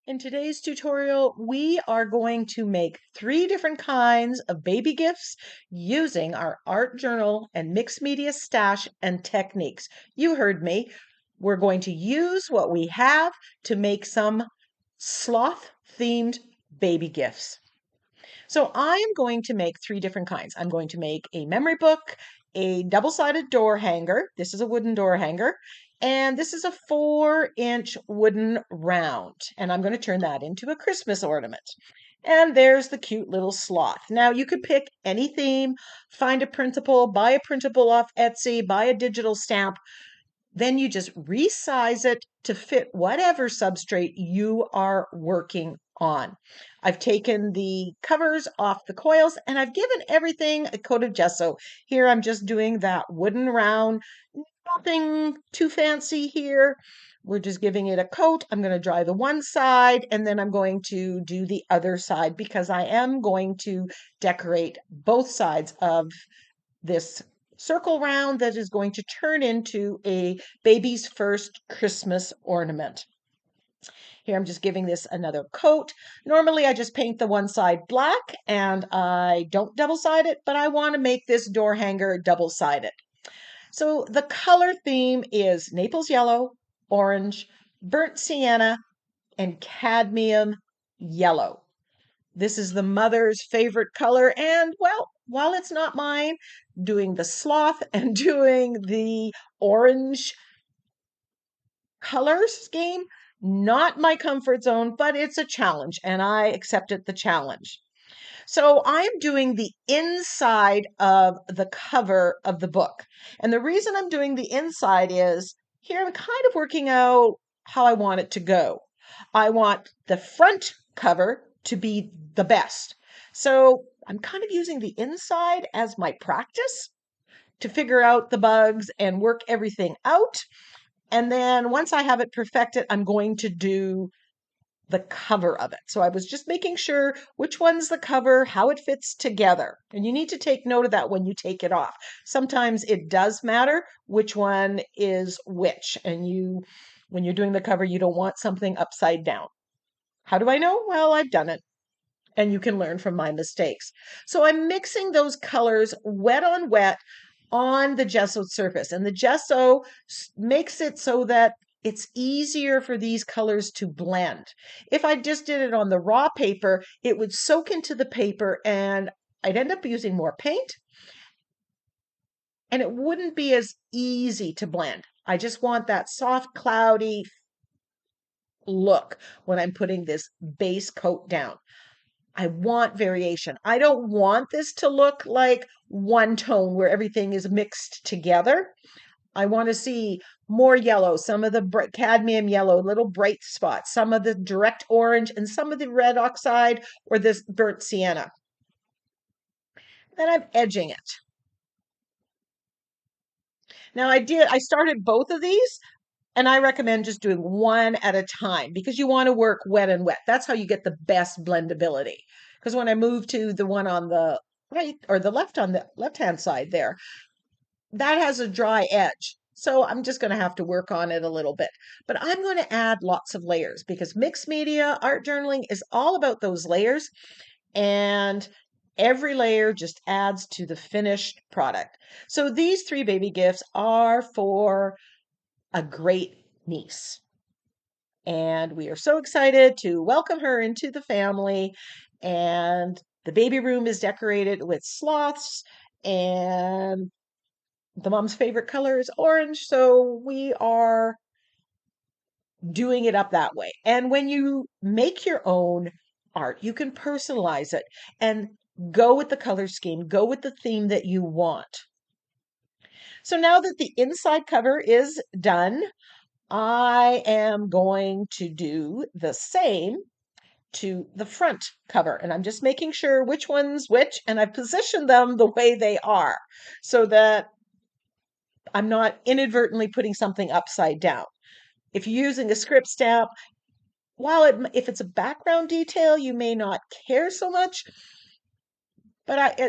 In today's tutorial, we are going to make 3 different kinds of baby gifts using our art journal and mixed media stash and techniques. You heard me. We're going to use what we have to make some sloth themed baby gifts. So I am going to make 3 different kinds. I'm going to make a memory book, a double-sided door hanger. This is a wooden door hanger. And this is a 4-inch wooden round. And I'm going to turn that into a Christmas ornament. And there's the cute little sloth. Now you could pick any theme, find a printable, buy a printable off Etsy, buy a digital stamp. Then you just resize it to fit whatever substrate you are working on. I've taken the covers off the coils and I've given everything a coat of gesso. Here I'm just doing that wooden round, nothing too fancy here. We're just giving it a coat. I'm going to dry the one side and then I'm going to do the other side because I am going to decorate both sides of this circle round that is going to turn into a baby's first Christmas ornament. Here I'm just giving this another coat. Normally I just paint the one side black and I don't double-side it, but I want to make this door hanger double-sided. So the color theme is Naples yellow, orange, burnt sienna, and cadmium yellow. This is the mother's favorite color. And well, while it's not mine, doing the sloth and doing the orange color scheme, not my comfort zone, but it's a challenge and I accepted the challenge. So I am doing the inside of the cover of the book. And the reason I'm doing the inside is here I'm kind of working out how I want it to go. I want the front cover to be the best. So I'm kind of using the inside as my practice to figure out the bugs and work everything out. And then once I have it perfected, I'm going to do the cover of it. So I was just making sure which one's the cover, how it fits together. And you need to take note of that when you take it off. Sometimes it does matter which one is which. And when you're doing the cover, you don't want something upside down. How do I know? Well, I've done it. And you can learn from my mistakes. So I'm mixing those colors wet on wet on the gesso surface. And the gesso makes it so that it's easier for these colors to blend. If I just did it on the raw paper, it would soak into the paper and I'd end up using more paint and it wouldn't be as easy to blend. I just want that soft, cloudy look when I'm putting this base coat down. I want variation. I don't want this to look like one tone where everything is mixed together. I want to see more yellow, some of the cadmium yellow, little bright spots, some of the direct orange, and some of the red oxide or this burnt sienna. Then I'm edging it. Now I started both of these, and I recommend just doing one at a time because you want to work wet and wet. That's how you get the best blendability. Because when I move to the one on the right or the left on the left-hand side there, that has a dry edge. So I'm just going to have to work on it a little bit. But I'm going to add lots of layers because mixed media art journaling is all about those layers. And every layer just adds to the finished product. So these 3 baby gifts are for a great niece. And we are so excited to welcome her into the family. And the baby room is decorated with sloths and the mom's favorite color is orange. So we are doing it up that way. And when you make your own art, you can personalize it and go with the color scheme, go with the theme that you want. So now that the inside cover is done, I am going to do the same to the front cover. And I'm just making sure which one's which, and I've positioned them the way they are so that I'm not inadvertently putting something upside down. If you're using a script stamp, if it's a background detail, you may not care so much, but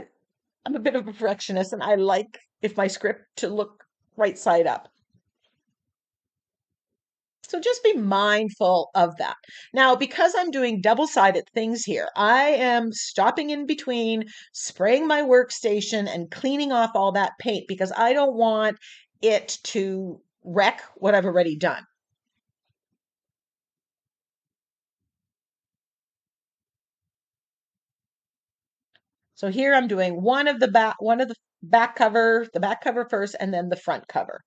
I'm a bit of a perfectionist and I like if my script to look right side up. So just be mindful of that. Now, because I'm doing double-sided things here, I am stopping in between, spraying my workstation and cleaning off all that paint because I don't want it to wreck what I've already done. So here I'm doing one of the back cover, the back cover first, and then the front cover.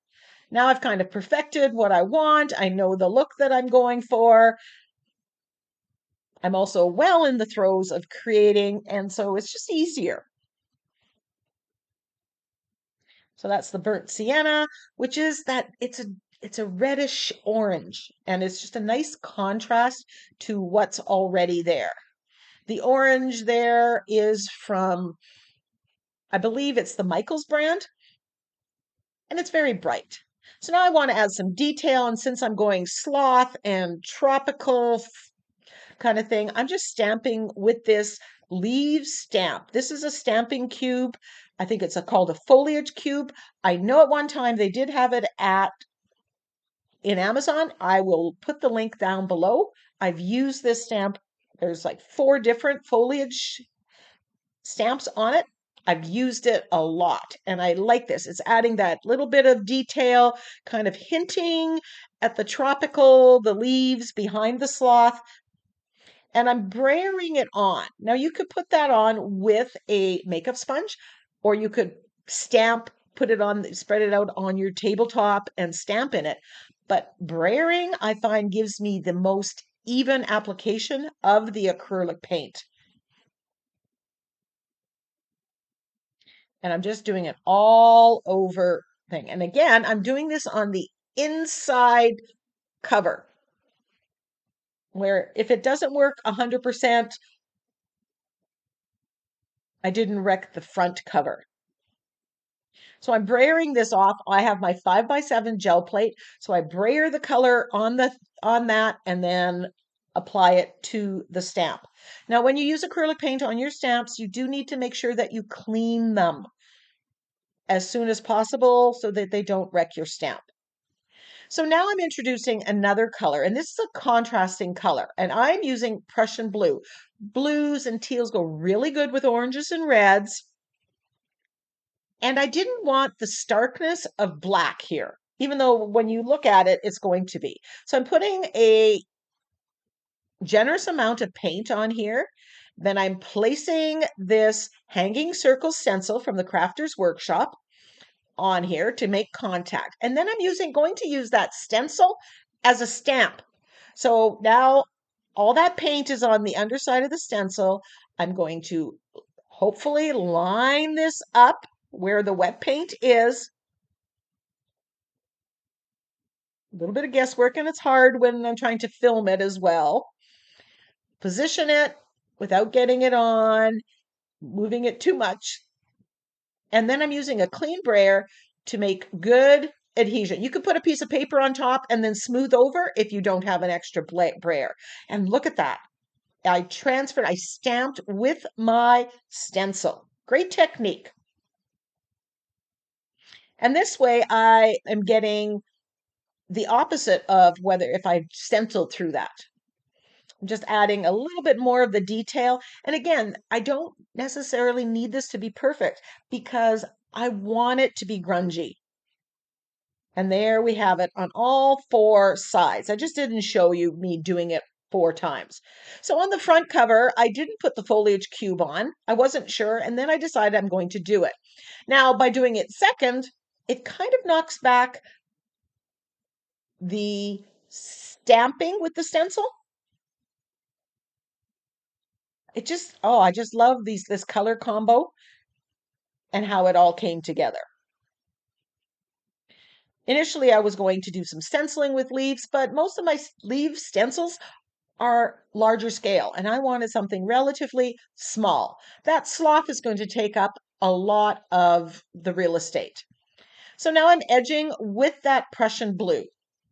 Now I've kind of perfected what I want. I know the look that I'm going for. I'm also well in the throes of creating, and so it's just easier. So that's the burnt sienna, which is that it's a reddish orange, and it's just a nice contrast to what's already there. The orange there is from, I believe it's the Michaels brand, and it's very bright. So now I want to add some detail, and since I'm going sloth and tropical kind of thing, I'm just stamping with this leaf stamp. This is a stamping cube. I think it's called a foliage cube. I know at one time they did have it in Amazon. I will put the link down below. I've used this stamp. There's like 4 different foliage stamps on it. I've used it a lot and I like this. It's adding that little bit of detail, kind of hinting at the tropical, the leaves behind the sloth, and I'm brayering it on. Now you could put that on with a makeup sponge, or you could put it on, spread it out on your tabletop and stamp in it. But brayering, I find, gives me the most even application of the acrylic paint. And I'm just doing it all over thing. And again, I'm doing this on the inside cover, where if it doesn't work 100%, I didn't wreck the front cover. So I'm brayering this off. I have my 5x7 gel plate. So I brayer the color on that and then apply it to the stamp. Now, when you use acrylic paint on your stamps, you do need to make sure that you clean them as soon as possible so that they don't wreck your stamp. So now I'm introducing another color, and this is a contrasting color, and I'm using Prussian blue. Blues and teals go really good with oranges and reds. And I didn't want the starkness of black here, even though when you look at it, it's going to be. So I'm putting a generous amount of paint on here. Then I'm placing this hanging circle stencil from the Crafter's Workshop on here to make contact. And then I'm going to use that stencil as a stamp. So now all that paint is on the underside of the stencil. I'm going to hopefully line this up where the wet paint is. A little bit of guesswork, and it's hard when I'm trying to film it as well. Position it without getting it on, moving it too much. And then I'm using a clean brayer to make good adhesion. You could put a piece of paper on top and then smooth over if you don't have an extra brayer. And look at that. I stamped with my stencil. Great technique. And this way I am getting the opposite of whether if I stenciled through that. I'm just adding a little bit more of the detail. And again, I don't necessarily need this to be perfect because I want it to be grungy. And there we have it on all 4 sides. I just didn't show you me doing it 4 times. So on the front cover, I didn't put the foliage cube on. I wasn't sure. And then I decided I'm going to do it. Now, by doing it second, it kind of knocks back the stamping with the stencil. I just love this color combo and how it all came together. Initially, I was going to do some stenciling with leaves, but most of my leaf stencils are larger scale, and I wanted something relatively small. That sloth is going to take up a lot of the real estate. So now I'm edging with that Prussian blue,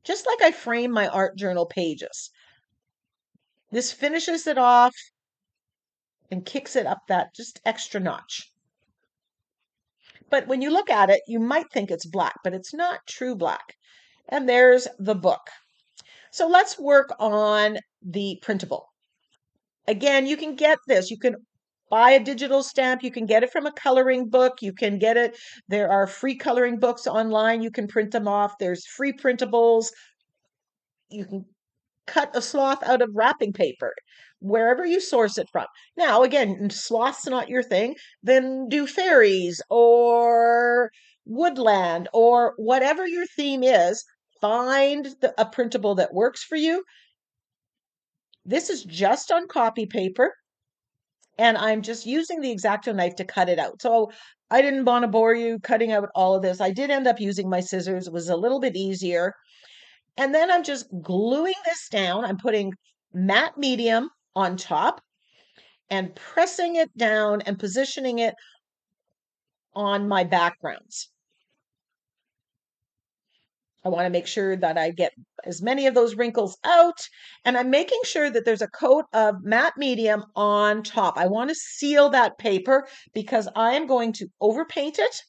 just like I frame my art journal pages. This finishes it off and kicks it up that just extra notch. But when you look at it, you might think it's black, but it's not true black. And there's the book. So let's work on the printable. Again, you can get this. You can buy a digital stamp. You can get it from a coloring book. You can get it. There are free coloring books online. You can print them off. There's free printables. You can cut a sloth out of wrapping paper, wherever you source it from. Now, again, sloth's not your thing, then do fairies or woodland or whatever your theme is. Find a printable that works for you. This is just on copy paper, and I'm just using the X-Acto knife to cut it out. So I didn't want to bore you cutting out all of this. I did end up using my scissors. It was a little bit easier. And then I'm just gluing this down. I'm putting matte medium on top and pressing it down and positioning it on my backgrounds. I want to make sure that I get as many of those wrinkles out, and I'm making sure that there's a coat of matte medium on top. I want to seal that paper because I am going to overpaint it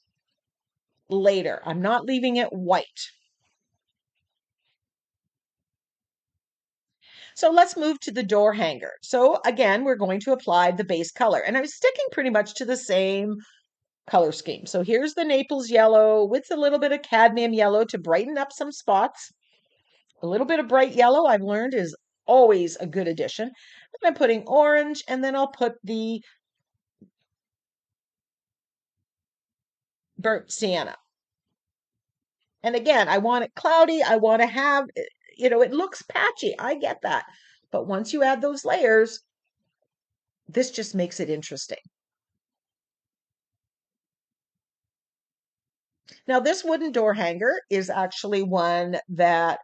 later. I'm not leaving it white. So let's move to the door hanger. So again, we're going to apply the base color, and I'm sticking pretty much to the same color scheme. So here's the Naples yellow with a little bit of cadmium yellow to brighten up some spots. A little bit of bright yellow, I've learned, is always a good addition. And I'm putting orange, and then I'll put the burnt sienna. And again, I want it cloudy. I want to have, it looks patchy. I get that. But once you add those layers, this just makes it interesting. Now, this wooden door hanger is actually one that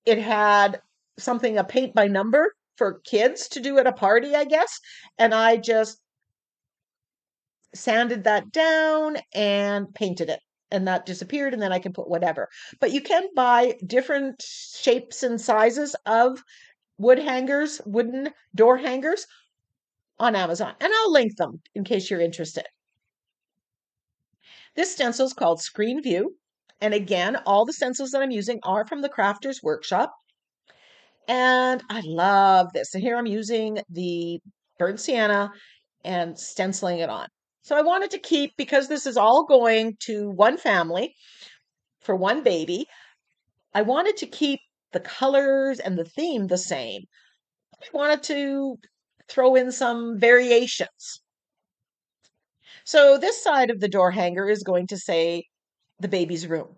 it had something, a paint by number for kids to do at a party, I guess. And I just sanded that down and painted it. And that disappeared, and then I can put whatever. But you can buy different shapes and sizes of wooden door hangers on Amazon. And I'll link them in case you're interested. This stencil is called Screen View. And again, all the stencils that I'm using are from the Crafter's Workshop. And I love this. And here I'm using the burnt sienna and stenciling it on. So I wanted to keep, because this is all going to one family for one baby, I wanted to keep the colors and the theme the same. I wanted to throw in some variations. So this side of the door hanger is going to say the baby's room.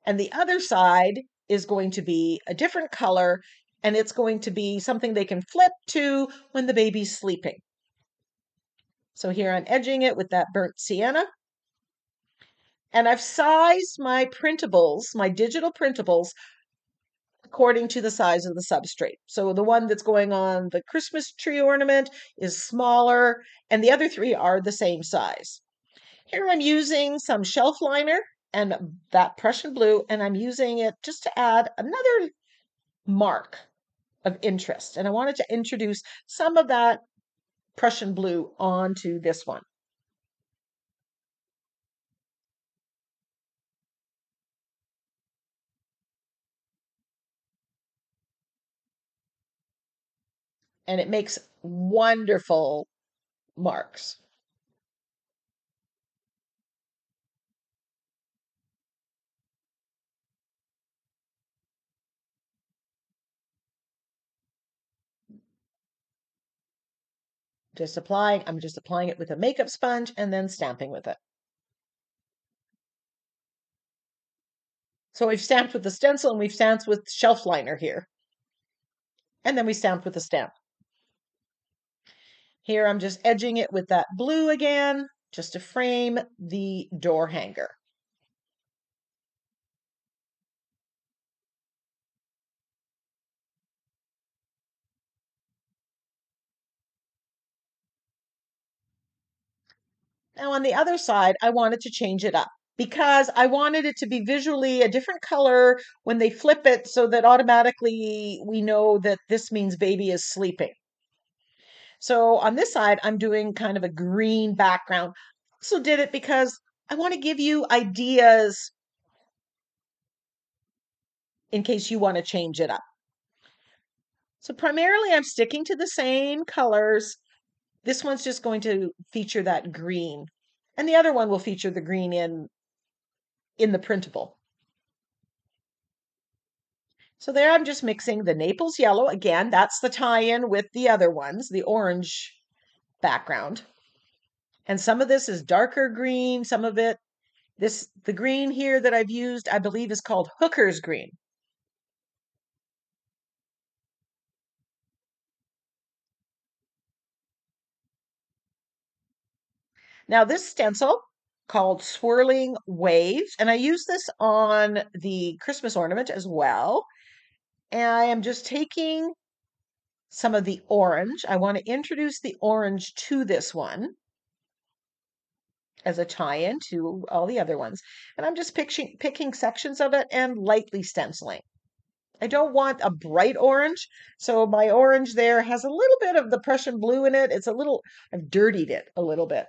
And the other side is going to be a different color, and it's going to be something they can flip to when the baby's sleeping. So here I'm edging it with that burnt sienna. And I've sized my printables, my digital printables, according to the size of the substrate. So the one that's going on the Christmas tree ornament is smaller, and the other three are the same size. Here I'm using some shelf liner and that Prussian blue, and I'm using it just to add another mark of interest. And I wanted to introduce some of that Prussian blue onto this one. And it makes wonderful marks. I'm just applying it with a makeup sponge and then stamping with it. So we've stamped with the stencil and we've stamped with shelf liner here. And then we stamped with the stamp. Here I'm just edging it with that blue again, just to frame the door hanger. Now on the other side, I wanted to change it up because I wanted it to be visually a different color when they flip it so that automatically we know that this means baby is sleeping. So on this side, I'm doing kind of a green background. Also did it because I want to give you ideas in case you want to change it up. So primarily I'm sticking to the same colors. This one's just going to feature that green, and the other one will feature the green in the printable. So there I'm just mixing the Naples yellow. Again, that's the tie-in with the other ones, the orange background. And some of this is darker green, some of it, the green here that I've used, I believe is called Hooker's green. Now this stencil called Swirling Waves, and I use this on the Christmas ornament as well. And I am just taking some of the orange. I want to introduce the orange to this one as a tie-in to all the other ones. And I'm just picking sections of it and lightly stenciling. I don't want a bright orange, so my orange there has a little bit of the Prussian blue in it. I've dirtied it a little bit.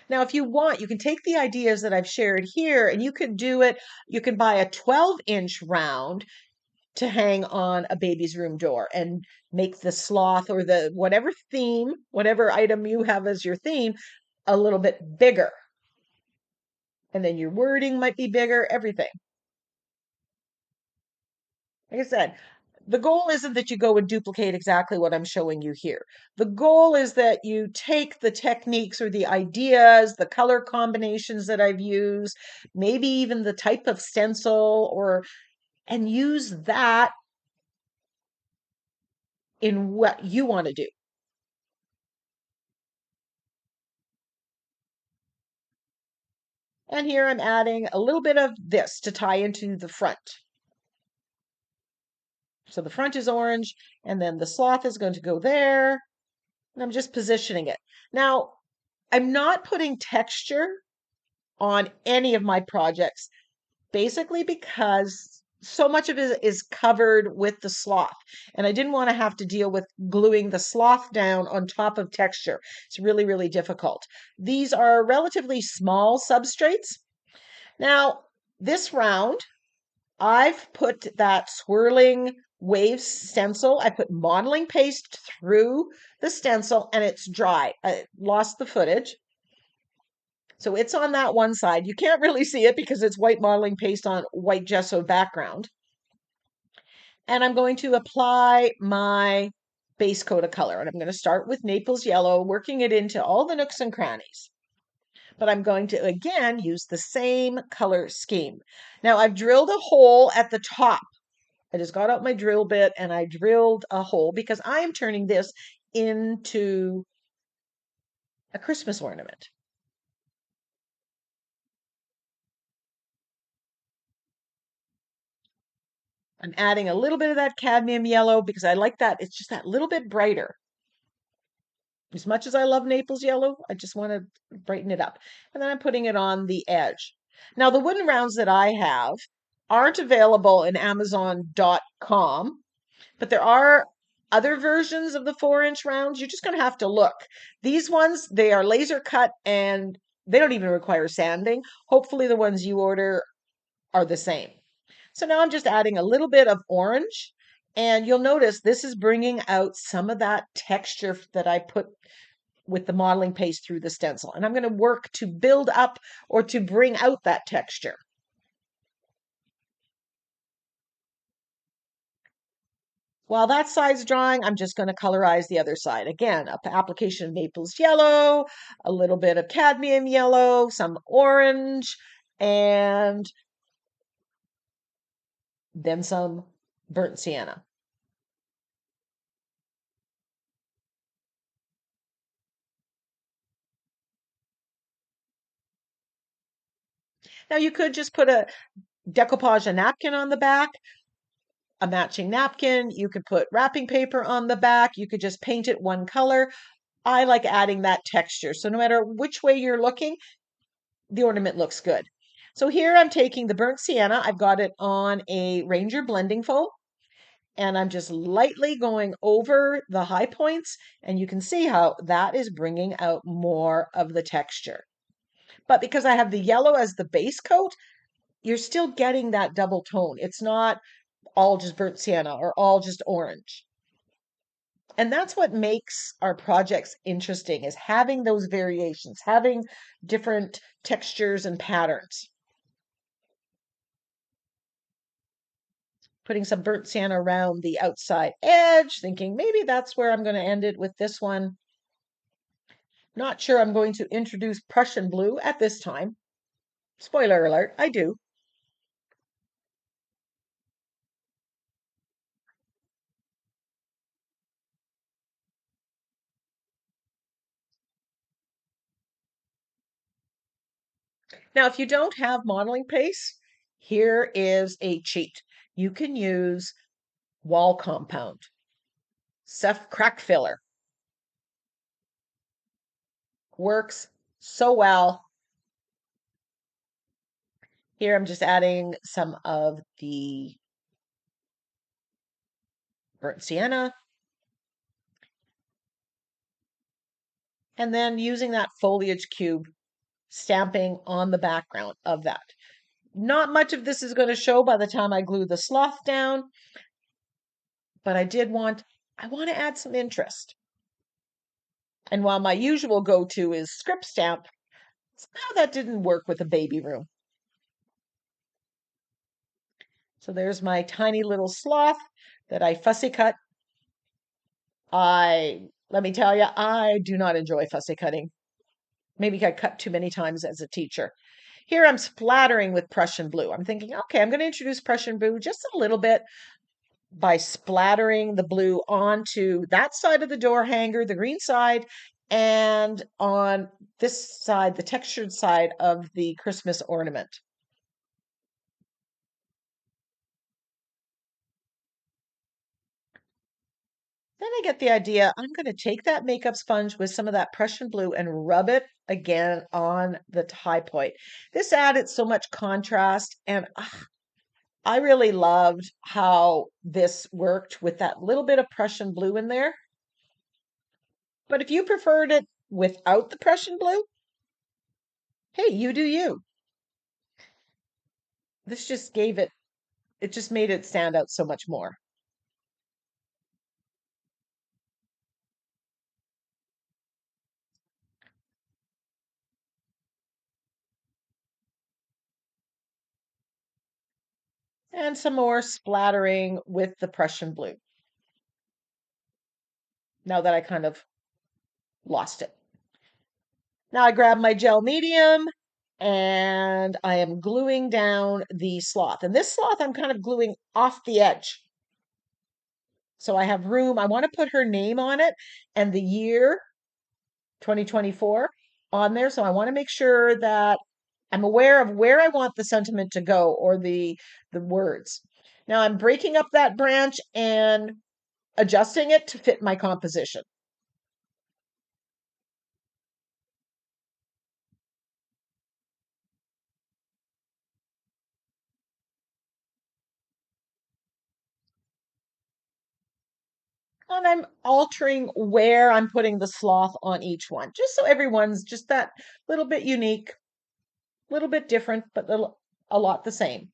Now, if you want, you can take the ideas that I've shared here and you can do it. You can buy a 12-inch round to hang on a baby's room door and make the sloth or the whatever theme, whatever item you have as your theme, a little bit bigger. And then your wording might be bigger, everything. Like I said, the goal isn't that you go and duplicate exactly what I'm showing you here. The goal is that you take the techniques or the ideas, the color combinations that I've used, maybe even the type of stencil, and use that in what you want to do. And here I'm adding a little bit of this to tie into the front. So the front is orange, and then the sloth is going to go there. And I'm just positioning it. Now, I'm not putting texture on any of my projects, basically because so much of it is covered with the sloth. And I didn't want to have to deal with gluing the sloth down on top of texture. It's really, really difficult. These are relatively small substrates. Now, this round, I've put that swirling wave stencil. I put modeling paste through the stencil and it's dry. I lost the footage. So it's on that one side. You can't really see it because it's white modeling paste on white gesso background. And I'm going to apply my base coat of color. And I'm going to start with Naples yellow, working it into all the nooks and crannies. But I'm going to, again, use the same color scheme. Now I've drilled a hole at the top. I just got out my drill bit and I drilled a hole because I am turning this into a Christmas ornament. I'm adding a little bit of that cadmium yellow because I like that. It's just that little bit brighter. As much as I love Naples yellow, I just want to brighten it up. And then I'm putting it on the edge. Now, the wooden rounds that I have aren't available in Amazon.com, but there are other versions of the 4-inch rounds. You're just going to have to look. These ones, they are laser cut and they don't even require sanding. Hopefully, the ones you order are the same. So now I'm just adding a little bit of orange, and you'll notice this is bringing out some of that texture that I put with the modeling paste through the stencil. And I'm going to work to build up or to bring out that texture. While that side's drying, I'm just going to colorize the other side. Again, an application of Naples yellow, a little bit of cadmium yellow, some orange, and then some burnt sienna. Now you could just put a decoupage a napkin on the back, a matching napkin. You could put wrapping paper on the back. You could just paint it one color. I like adding that texture. So no matter which way you're looking, the ornament looks good. So here I'm taking the burnt sienna. I've got it on a Ranger blending foam. And I'm just lightly going over the high points, and you can see how that is bringing out more of the texture. But because I have the yellow as the base coat, you're still getting that double tone. It's not all just burnt sienna or all just orange. And that's what makes our projects interesting, is having those variations, having different textures and patterns. Putting some burnt sienna around the outside edge, thinking maybe that's where I'm going to end it with this one. Not sure I'm going to introduce Prussian blue at this time. Spoiler alert, I do. Now, if you don't have modeling paste, here is a cheat. You can use wall compound, Ceph crack filler. Works so well. Here I'm just adding some of the burnt sienna, and then using that foliage cube, stamping on the background of that. Not much of this is going to show by the time I glue the sloth down, but I want to add some interest. And while my usual go-to is script stamp, somehow that didn't work with a baby room. So there's my tiny little sloth that I fussy cut. Let me tell you, I do not enjoy fussy cutting. Maybe I cut too many times as a teacher. Here I'm splattering with Prussian blue. I'm thinking, okay, I'm going to introduce Prussian blue just a little bit by splattering the blue onto that side of the door hanger, the green side, and on this side, the textured side of the Christmas ornament. Then I get the idea, I'm going to take that makeup sponge with some of that Prussian blue and rub it again on the high point. This added so much contrast, and I really loved how this worked with that little bit of Prussian blue in there. But if you preferred it without the Prussian blue, hey, you do you. This just it just made it stand out so much more. And some more splattering with the Prussian blue. Now that I kind of lost it. Now I grab my gel medium and I am gluing down the sloth. And this sloth I'm kind of gluing off the edge. So I have room. I want to put her name on it and the year 2024 on there. So I want to make sure that I'm aware of where I want the sentiment to go, or the words. Now I'm breaking up that branch and adjusting it to fit my composition. And I'm altering where I'm putting the sloth on each one, just so everyone's just that little bit unique, a little bit different, but a lot the same.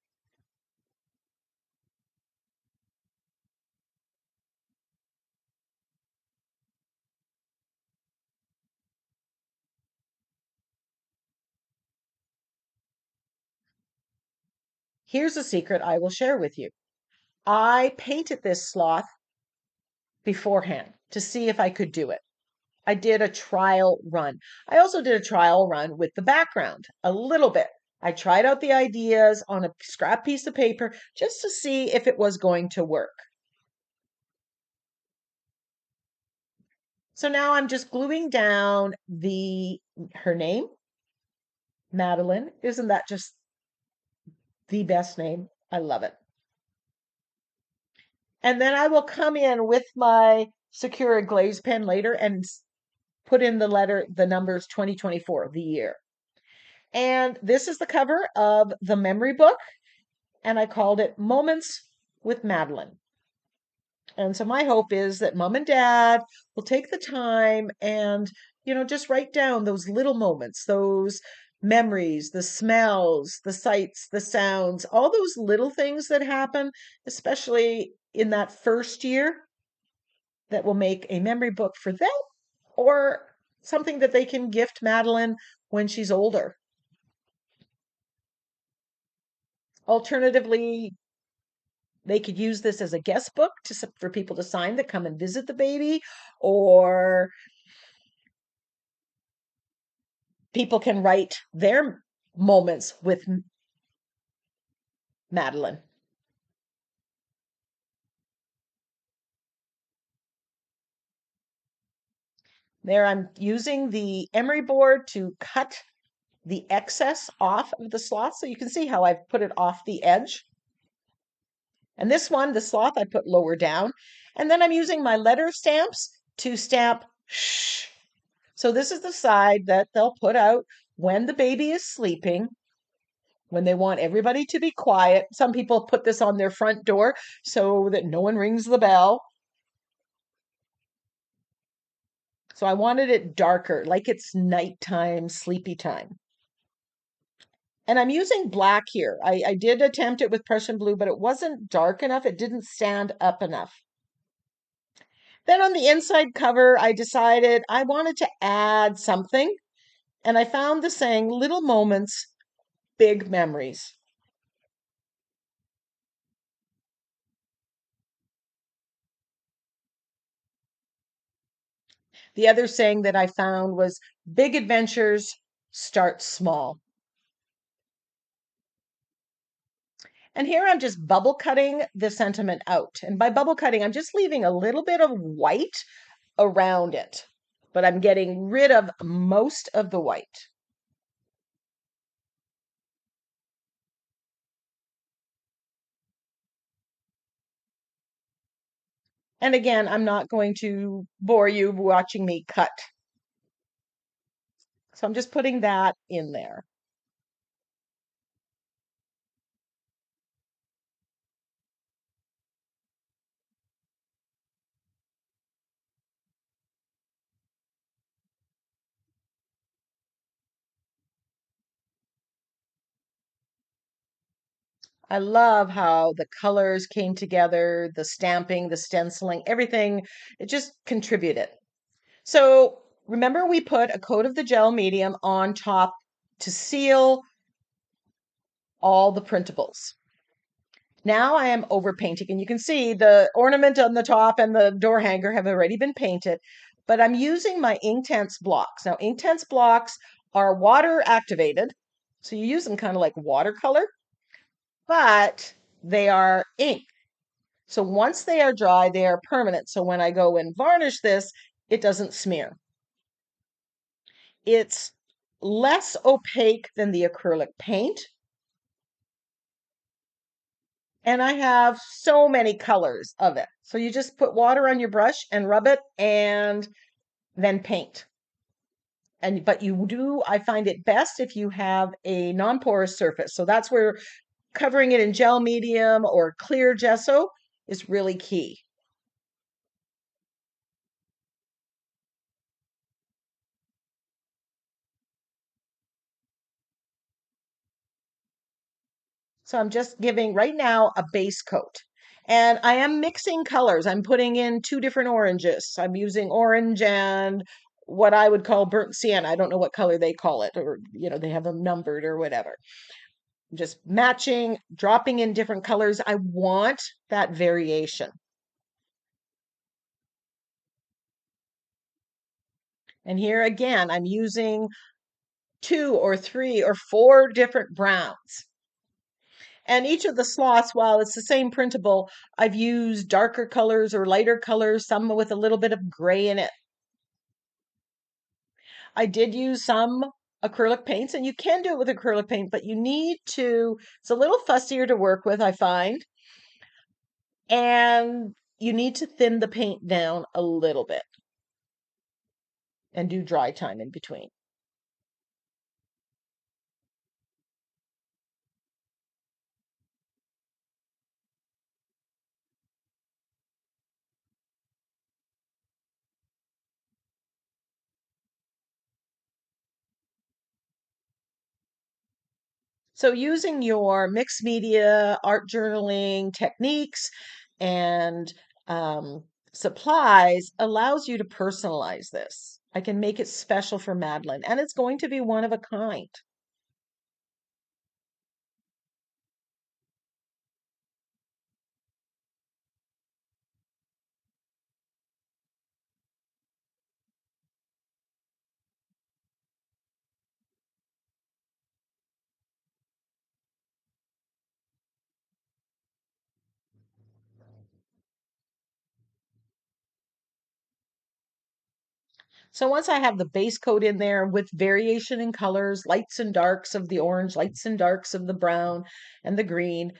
Here's a secret I will share with you. I painted this sloth beforehand to see if I could do it. I did a trial run. I also did a trial run with the background a little bit. I tried out the ideas on a scrap piece of paper just to see if it was going to work. So now I'm just gluing down her name, Madeline. Isn't that just the best name? I love it. And then I will come in with my Secura glaze pen later and put in the numbers 2024, the year. And this is the cover of the memory book, and I called it Moments with Madeline. And so my hope is that mom and dad will take the time and, just write down those little moments, those memories, the smells, the sights, the sounds, all those little things that happen, especially in that first year, that will make a memory book for them or something that they can gift Madeline when she's older. Alternatively, they could use this as a guest book for people to sign that come and visit the baby, or people can write their moments with Madeline. There, I'm using the emery board to cut the excess off of the sloth. So you can see how I've put it off the edge. And this one, the sloth, I put lower down. And then I'm using my letter stamps to stamp shh. So this is the side that they'll put out when the baby is sleeping, when they want everybody to be quiet. Some people put this on their front door so that no one rings the bell. So I wanted it darker, like it's nighttime, sleepy time. And I'm using black here. I did attempt it with Prussian blue, but it wasn't dark enough. It didn't stand up enough. Then on the inside cover, I decided I wanted to add something. And I found the saying, little moments, big memories. The other saying that I found was, big adventures start small. And here I'm just bubble cutting the sentiment out. And by bubble cutting, I'm just leaving a little bit of white around it, but I'm getting rid of most of the white. And again, I'm not going to bore you watching me cut. So I'm just putting that in there. I love how the colors came together, the stamping, the stenciling, everything, it just contributed. So remember we put a coat of the gel medium on top to seal all the printables. Now I am over painting, and you can see the ornament on the top and the door hanger have already been painted, but I'm using my Inktense blocks. Now, Inktense blocks are water activated, so you use them kind of like watercolor, but they are ink. So once they are dry, they are permanent. So when I go and varnish this, it doesn't smear. It's less opaque than the acrylic paint. And I have so many colors of it. So you just put water on your brush and rub it and then paint. But you do, I find it best if you have a non-porous surface. So that's where covering it in gel medium or clear gesso is really key. So I'm just giving right now a base coat. And I am mixing colors. I'm putting in two different oranges. I'm using orange and what I would call burnt sienna. I don't know what color they call it, or they have them numbered or whatever. Just matching, dropping in different colors. I want that variation. And here again, I'm using two or three or four different browns. And each of the sloths, while it's the same printable, I've used darker colors or lighter colors, some with a little bit of gray in it. I did use some acrylic paints, and you can do it with acrylic paint, but you need to, it's a little fussier to work with, I find. And you need to thin the paint down a little bit and do dry time in between. So using your mixed media art journaling techniques and um, supplies allows you to personalize this. I can make it special for Madeline, and it's going to be one of a kind. So once I have the base coat in there with variation in colors, lights and darks of the orange, lights and darks of the brown and the green,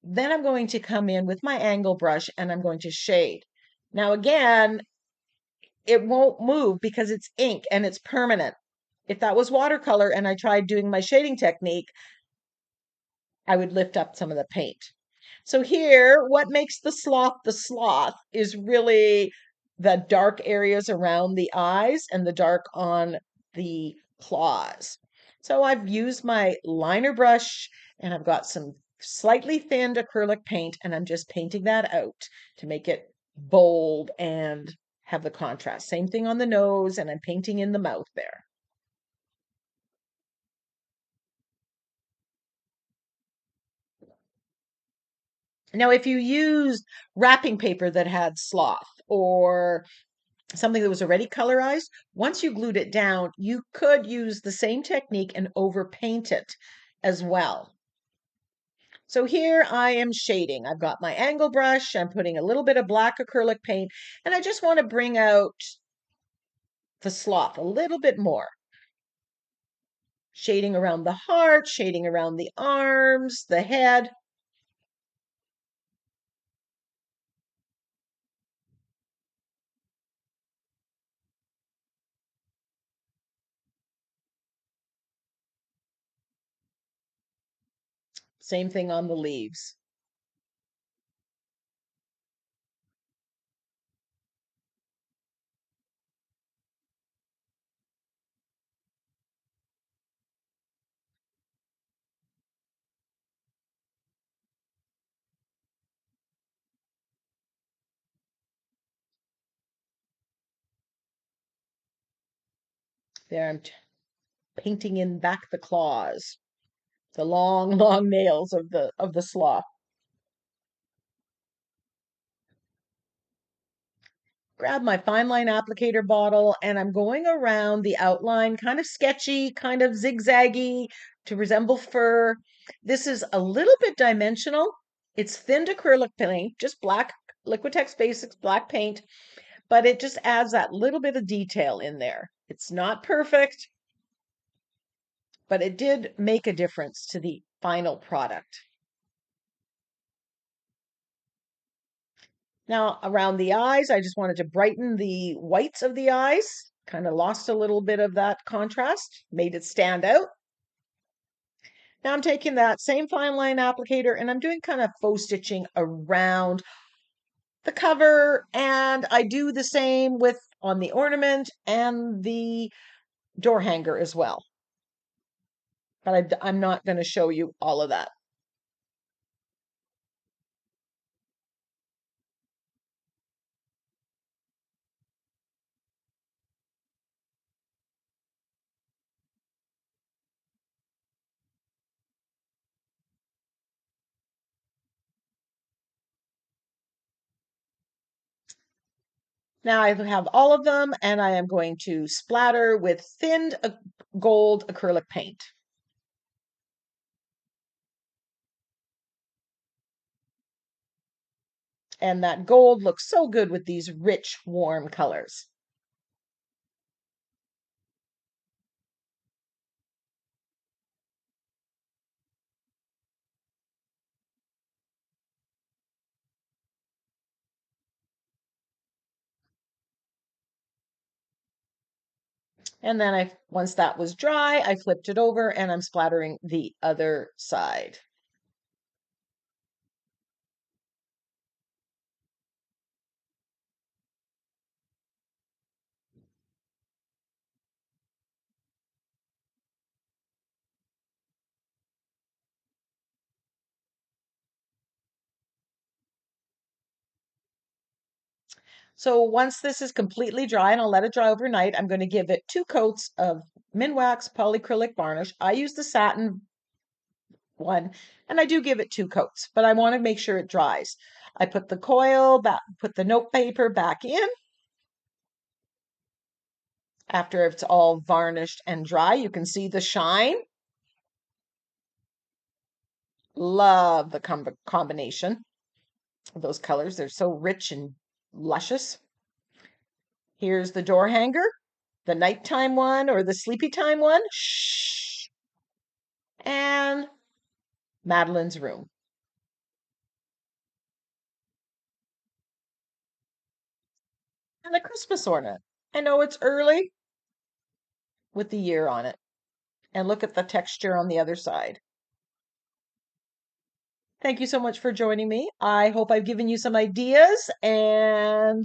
then I'm going to come in with my angle brush and I'm going to shade. Now again, it won't move because it's ink and it's permanent. If that was watercolor and I tried doing my shading technique, I would lift up some of the paint. So here, what makes the sloth is really the dark areas around the eyes and the dark on the claws. So I've used my liner brush and I've got some slightly thinned acrylic paint and I'm just painting that out to make it bold and have the contrast. Same thing on the nose, and I'm painting in the mouth there. Now, if you used wrapping paper that had sloth or something that was already colorized, once you glued it down, you could use the same technique and overpaint it as well. So here I am shading. I've got my angle brush, I'm putting a little bit of black acrylic paint, and I just want to bring out the sloth a little bit more. Shading around the heart, shading around the arms, the head. Same thing on the leaves. There I'm painting in back the claws, the long, long nails of the sloth. Grab my fine line applicator bottle and I'm going around the outline, kind of sketchy, kind of zigzaggy to resemble fur. This is a little bit dimensional. It's thinned acrylic paint, just black Liquitex Basics black paint, but it just adds that little bit of detail in there. It's not perfect, but it did make a difference to the final product. Now, around the eyes, I just wanted to brighten the whites of the eyes, kind of lost a little bit of that contrast, made it stand out. Now I'm taking that same fine line applicator and I'm doing kind of faux stitching around the cover, and I do the same with on the ornament and the door hanger as well. But I'm not going to show you all of that. Now I have all of them and I am going to splatter with thinned gold acrylic paint. And that gold looks so good with these rich, warm colors. And then once that was dry, I flipped it over and I'm splattering the other side. So once this is completely dry, and I'll let it dry overnight, I'm going to give it 2 coats of Minwax polyacrylic varnish. I use the satin one, and I do give it 2 coats, but I want to make sure it dries. I put the coil back, put the note paper back in. After it's all varnished and dry, you can see the shine. Love the combination of those colors. They're so rich and luscious. Here's the door hanger, the nighttime one or the sleepy time one. Shh. And Madeline's room. And the Christmas ornament. I know it's early with the year on it. And look at the texture on the other side. Thank you so much for joining me. I hope I've given you some ideas, and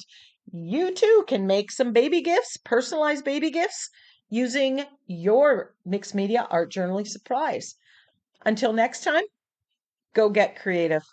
you too can make some baby gifts, personalized baby gifts, using your mixed media art journaling supplies. Until next time, go get creative.